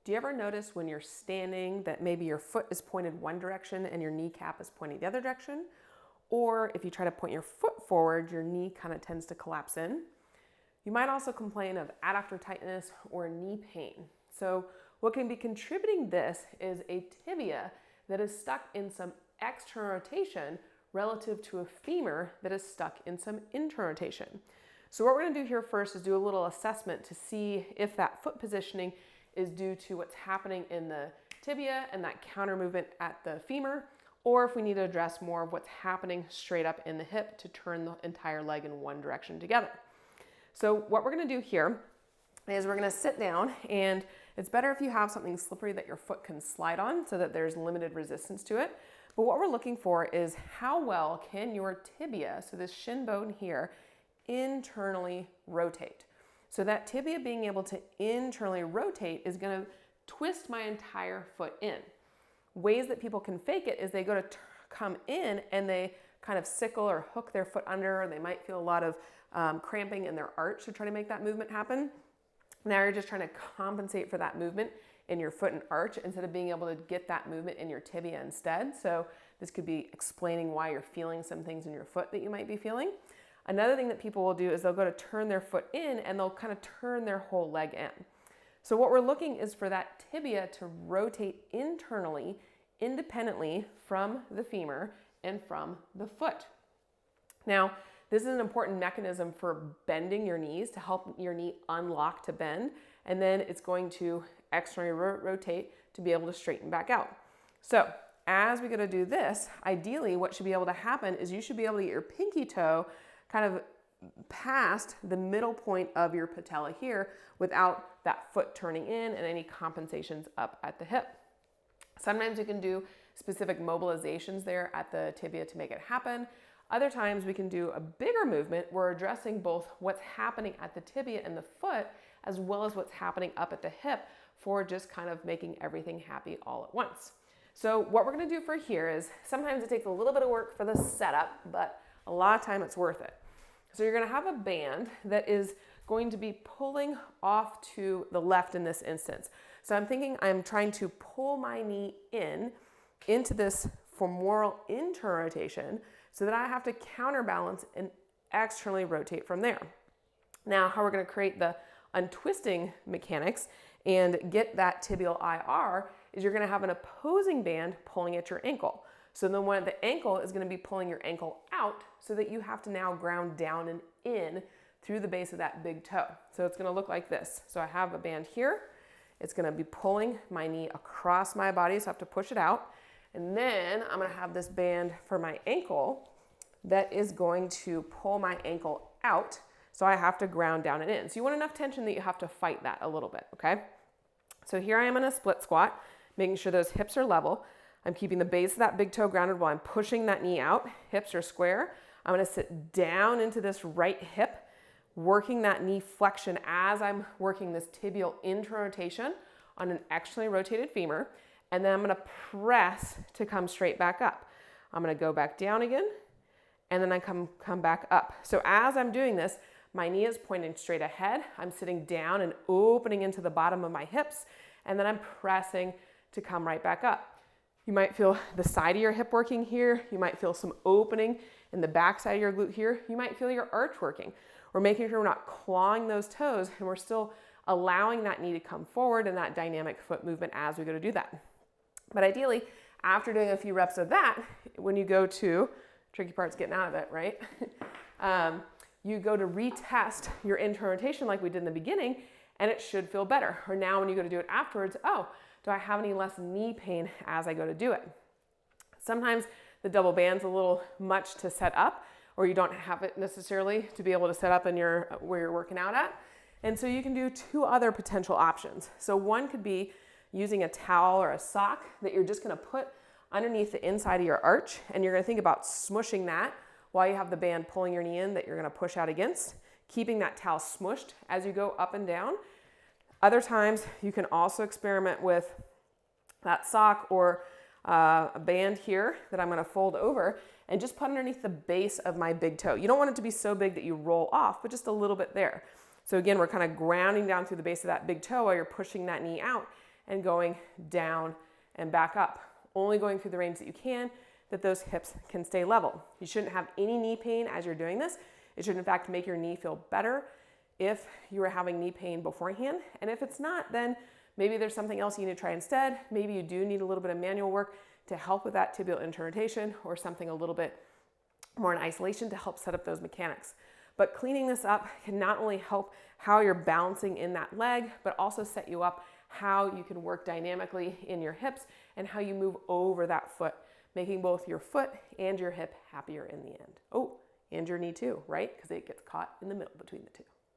Do you ever notice when you're standing that maybe your foot is pointed one direction and your kneecap is pointing the other direction? Or if you try to point your foot forward, your knee kind of tends to collapse in. You might also complain of adductor tightness or knee pain. So what can be contributing this is a tibia that is stuck in some external rotation relative to a femur that is stuck in some internal rotation. So what we're going to do here first is do a little assessment to see if that foot positioning is due to what's happening in the tibia and that counter movement at the femur, or if we need to address more of what's happening straight up in the hip to turn the entire leg in one direction together. So what we're going to do here is we're going to sit down, and it's better if you have something slippery that your foot can slide on so that there's limited resistance to it. But what we're looking for is how well can your tibia, so this shin bone here, internally rotate. So that tibia being able to internally rotate is going to twist my entire foot in. Ways that people can fake it is they go to come in and they kind of sickle or hook their foot under, or they might feel a lot of cramping in their arch to try to make that movement happen. Now you're just trying to compensate for that movement in your foot and arch instead of being able to get that movement in your tibia instead. So this could be explaining why you're feeling some things in your foot that you might be feeling. Another thing that people will do is they'll go to turn their foot in and they'll kind of turn their whole leg in. So what we're looking is for that tibia to rotate internally, independently from the femur and from the foot. Now, this is an important mechanism for bending your knees to help your knee unlock to bend, and then it's going to externally rotate to be able to straighten back out. So as we go to do this, ideally what should be able to happen is you should be able to get your pinky toe kind of past the middle point of your patella here without that foot turning in and any compensations up at the hip. Sometimes you can do specific mobilizations there at the tibia to make it happen. Other times we can do a bigger movement. We're addressing both what's happening at the tibia and the foot as well as what's happening up at the hip for just kind of making everything happy all at once. So what we're going to do for here is sometimes it takes a little bit of work for the setup, but a lot of time it's worth it. So you're going to have a band that is going to be pulling off to the left in this instance. So I'm thinking I'm trying to pull my knee into this femoral internal rotation so that I have to counterbalance and externally rotate from there. Now, how we're going to create the untwisting mechanics and get that tibial IR is you're going to have an opposing band pulling at your ankle. So then one at the ankle is going to be pulling your ankle out so that you have to now ground down and in through the base of that big toe. So it's going to look like this. So I have a band here. It's going to be pulling my knee across my body, so I have to push it out. And then I'm going to have this band for my ankle that is going to pull my ankle out. So I have to ground down and in. So you want enough tension that you have to fight that a little bit, okay? So here I am in a split squat, making sure those hips are level. I'm keeping the base of that big toe grounded while I'm pushing that knee out. Hips are square. I'm going to sit down into this right hip, working that knee flexion as I'm working this tibial internal rotation on an externally rotated femur. And then I'm going to press to come straight back up. I'm going to go back down again, and then I come back up. So as I'm doing this, my knee is pointing straight ahead. I'm sitting down and opening into the bottom of my hips, and then I'm pressing to come right back up. You might feel the side of your hip working here. You might feel some opening in the back side of your glute here. You might feel your arch working. We're making sure we're not clawing those toes, and we're still allowing that knee to come forward and that dynamic foot movement as we go to do that. But ideally, after doing a few reps of that, when you go to, tricky part's getting out of it, right? You go to retest your internal rotation like we did in the beginning, and it should feel better. Or now when you go to do it afterwards, oh, do I have any less knee pain as I go to do it? Sometimes the double band's a little much to set up, or you don't have it necessarily to be able to set up in where you're working out at. And so you can do two other potential options. So one could be using a towel or a sock that you're just going to put underneath the inside of your arch, and you're going to think about smushing that while you have the band pulling your knee in that you're going to push out against, keeping that towel smushed as you go up and down. Other times you can also experiment with that sock or a band here that I'm going to fold over and just put underneath the base of my big toe. You don't want it to be so big that you roll off, but just a little bit there. So again, we're kind of grounding down through the base of that big toe while you're pushing that knee out. and going down and back up, only going through the range that you can, that those hips can stay level. You shouldn't have any knee pain as you're doing this. It should in fact make your knee feel better if you were having knee pain beforehand. And if it's not, then maybe there's something else you need to try instead. Maybe you do need a little bit of manual work to help with that tibial interrotation, or something a little bit more in isolation to help set up those mechanics. But cleaning this up can not only help how you're balancing in that leg, but also set you up how you can work dynamically in your hips and how you move over that foot, making both your foot and your hip happier in the end. Oh, and your knee too, right? Because it gets caught in the middle between the two.